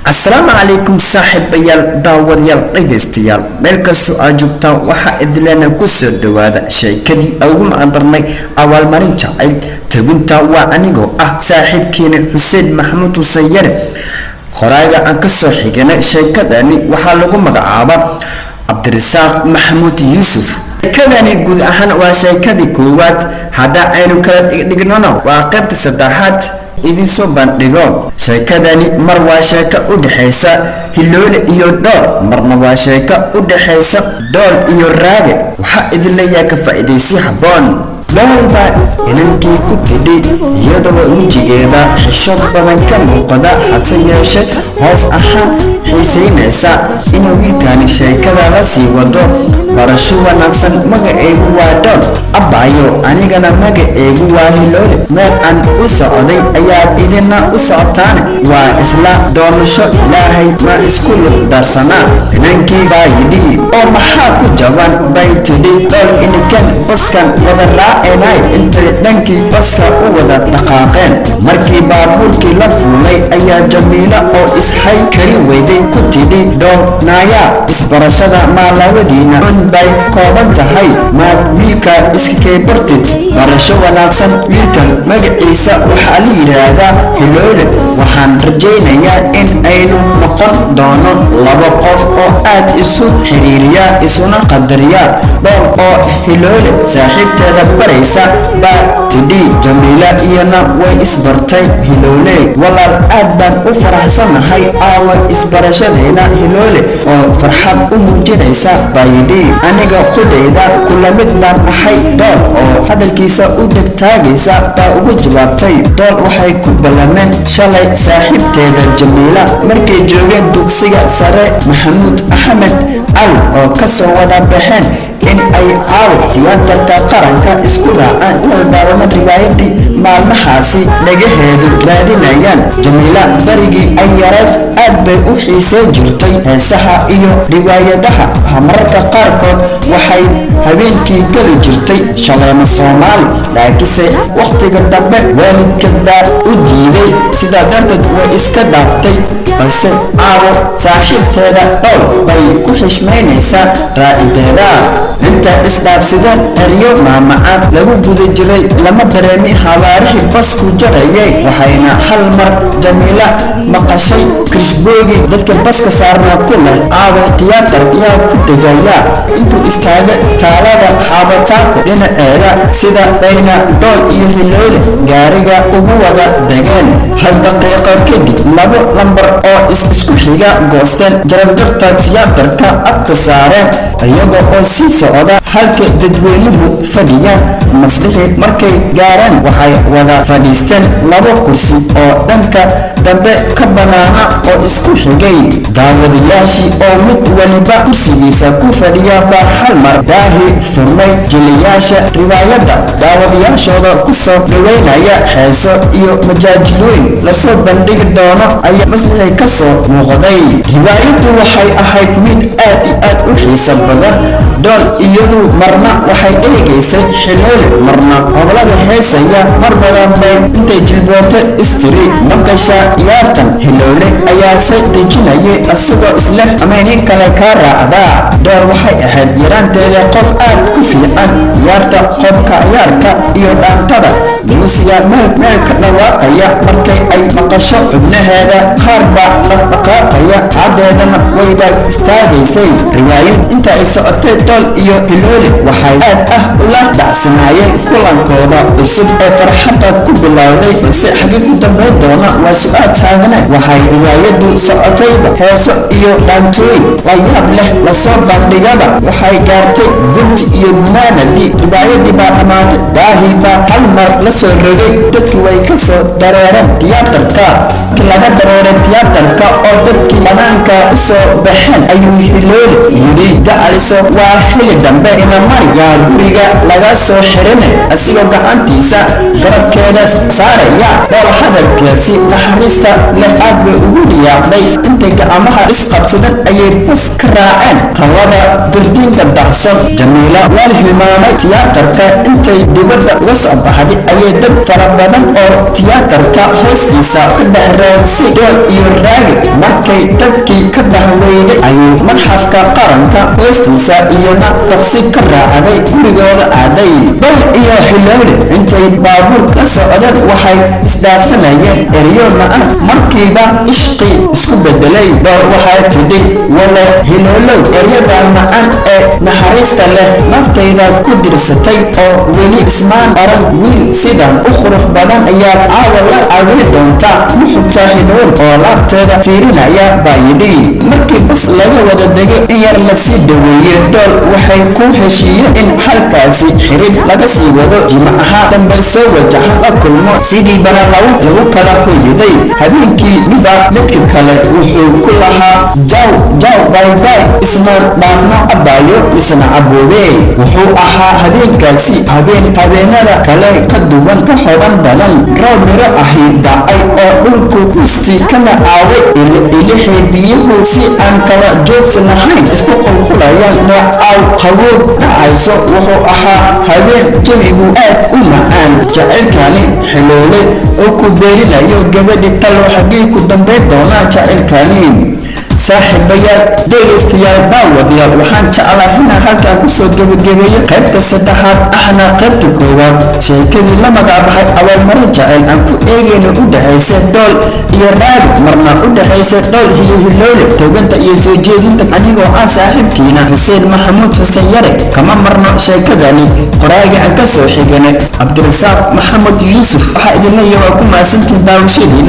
السلام عليكم صاحب يال داود يال دغستيال meel kasto aad joogtaan waxa idilana ku soo dhawaada sheekadii ugu macdarnay awaalmarin jacayl tabinta waa anigoo ah saaxiibkeena Xuseen Maxamuud Usayir qoraaga aan ka soo xiganay sheekadani waxa lagu magacaabaa Cabdirasaaq Maxamuud Yuusuf sheekadani guud ahaan waa sheekadii koowaad hada aynu kala dhignano waa qaybta saddexaad idin soo bandhigo sheekadani mar waa sheeko u dhaxaysa hiloole iyo dool marna waa sheeko u dhaxaysa dool iyo raage waxa idin leeyahay ka faa'iideysi haboon doolba inankii ku tidhi iyadoo wejigeeda xishood badan ka muuqda hase yeeshee hoos ahaan xiisaynaysa inuu wiilkani sheekada la sii wado barasho wanaagsan magaceegu waa dool abbayo anigana magaceegu waa hiloole meel aan u socday ayaad idina u socotaan waa isla doorasho ilaahay ma isku darsanaa inankii baa yidhi oo maxaa ku jaban bay tidhi dool inikan baskan wada raaceenay intay dhankii baska u wada dhaqaaqeen markii baabuurkii la fuulay ayaa Jamiila oo ishay kari weyday ku tidhi dool naaya isbarashada maalawadiina bay kooban tahay maad wiilka iskay bartid barasho wanaagsan wiilkan magaciisa waxaa la yiraahdaa hiloole waxaan rajaynayaa in aynu noqon doono laba qof oo aad isu xiriiriya isuna qadariya dool oo hiloole saaxiibteeda baraysa baa tidhi Jamiila iyana way isbartay hiloole walaal aad baan u faraxsanahay aawa isbarashadeena hiloole oo farxad u muujinaysa baydi aniga qudeyda kula mid baan ahay dool oo hadalkiisa u dhagtaagaysa baa ugu jawaabtay dool waxay ku ballameen shalay saaxiibteeda Jamiila markay joogeen dugsiga sare Maxamuud Axmed Al oo ka soo wada baxeen in ay tiyaatarka qaranka isku raacaan wada daawadan riwaayadii maalmahaasi dhagaheedu raadinayaan Jamiila barigii ay yareed aad bay u xiisay jirtay heesaha iyo riwaayadaha mararka qaarkood waxay habeenkii gali jirtay shaleemo Soomaali laakiinse waqtiga dambe waalidkeed baa u diiday sidaa darteed way iska dhaaftay balse saaxiibteeda dool bay ku xishmaynaysaa raacideeda inta isdhaafsideen eryo maamacaan lagu guda jiray lama dareemi habaarihii basku jarayay waxayna hal mar Jamiila maqashay krishboogi dadka baska saarnaa ku leh tiyaatar yaa ku degaya intuu istaaga taalada xaabataanku dhinaceeda sida bayna dool iyo hiloole gaariga ugu wada degeen hal daqiiqo kadib labo lambar oo isku xiga goosteen jaranjarta tiyaatarka agta saareen iyagoo oo sii socda halka dadweynuhu fadhiyaan masixi markay gaareen waxay wada fadhiisteen labo kursi oo dhanka dambe ka banaana oo isku xigay daawadayaashii oo mid waliba kursigiisa ku fadhiya baa hal mar daahi furmay jilayaasha riwaayadda daawadayaashooda ku soo dhaweynaya heeso iyo majaajilooyin lasoo bandhigi doono ayaa masixi ka soo muuqday riwaayaddu waxay ahayd mid aad iyo aad u xiiso badan dool iyadu marna waxay eegaysay hiloole marna hoblada heesaya mar badan bay intay jilboota istiri magasha ciyaartan hiloole ayaa se dejinayay asagoo isleh ameynin kale ka raacdaa dool waxay ahayd yaraanteeda qof aad ku fiican ciyaarta qobka ciyaarka iyo dhaantada luusiga meel ka dhawaaqaya markay ay maqasho xubnaheeda qaar baa dhaqdhaqaaqaya caddeedana wayba istaagaysay riwaayad inta ay socotay dool iyo hiloole waxay aad ula dhacsanaayeen kulankooda cusub ee farxadda ku bilowday balse xagee ku dambeyn doona waa su'aal taagane waxay riwaayaddu socotayba heeso iyo dhaantooyin la yaab leh lasoo bandhigaba waxay gaartay gunti iyo gunaanadii riwaayadii baa dhammaatay daahii baa hal mar la soo rogay dadkii way ka soo dareereen tiyaatarka laga dareeray tiyaatarka oo dadkii banaanka u soo baxeen ayuu hiloole yidhi gacaliso waa xili dambe ina mariyaa guriga laga soo xirinay asigoo gacantiisa garabkeeda saaraya dool hadalkaasi naxariista leh aad bay ugu riyaaqday intay gacmaha isqabsadan ayay bas ka raaceen tallada dirdiinka dacsan Jamiila waa hilmaamay tiyaatarka intay dibadda uga soo baxday ayay dad fara badan oo tiyaatarka hoostiisa ka dhexreedsay dool iyo raagi markay markay dadkii ka dhahweyday ayuu madxafka qaranka hoostiisa iyona taqsi ka raacday gurigooda aaday dhol iyo hilowle intay baabuur la socdeen waxay isdhaafsanayeen eryo ma-an markiiba ishqi isku bedelay dhowr waxay tidhi wale hilowlow eryadan ma-an ee naxariista leh naftayda ku dirsatay oo weli ismaan oran wiil sidan u qurux badan ayaad caawa la caawin doontaa muxubta hilowl oo laabteeda fiirinaya baa yidhi markii bas laga wada degay in yar lasii dhaweeyey dhool waxay ku heshiiyeen in halkaasi xirid laga sii wado jimcaha dambe soo wajahan la kulmo sidii bana lagu kala hoyiday habeenkii midba midka kale wuxuu ku lahaa jaw baybay ismaan dhaafna cabaayo isna caboobe wuxuu ahaa habeenkaasi habeenada kale ka duwan ka xodan badan roob miro ahi dhacay oo dhulku usti kana caaway ilixii biyuhu si aan kala joogsi lahayn isku qulqulayaan neecaw qaboob dhacayso wuxuu ahaa habeen jawigu aad u macaan jacaylkani xiloole oo ku beerinayo gabadhi talo xaggii ku dambayn doonaa jacaylkani saaxiibayaal dhegaystayaal daawadayaal waxaan jeclahay inaan halkaan kusoo gebagabeeyo qaybta saddexaad ahna qaybta koowaad sheekadii la magacbaxay abaalmarin jacayl aan ku eegayna u dhexaysa dhool iyo raagi marna u dhexaysa dhool iyo hilowle towbanta iyo soo jeedinta anigoo ah saaxiibkiina xuseen maxamuud xuseen yare kama marno sheekadani qoraaga aan ka soo xiganay cabdirasaaq maxamed yuusuf waxaa idinleeya waa ku mahadsantiin daawashadiina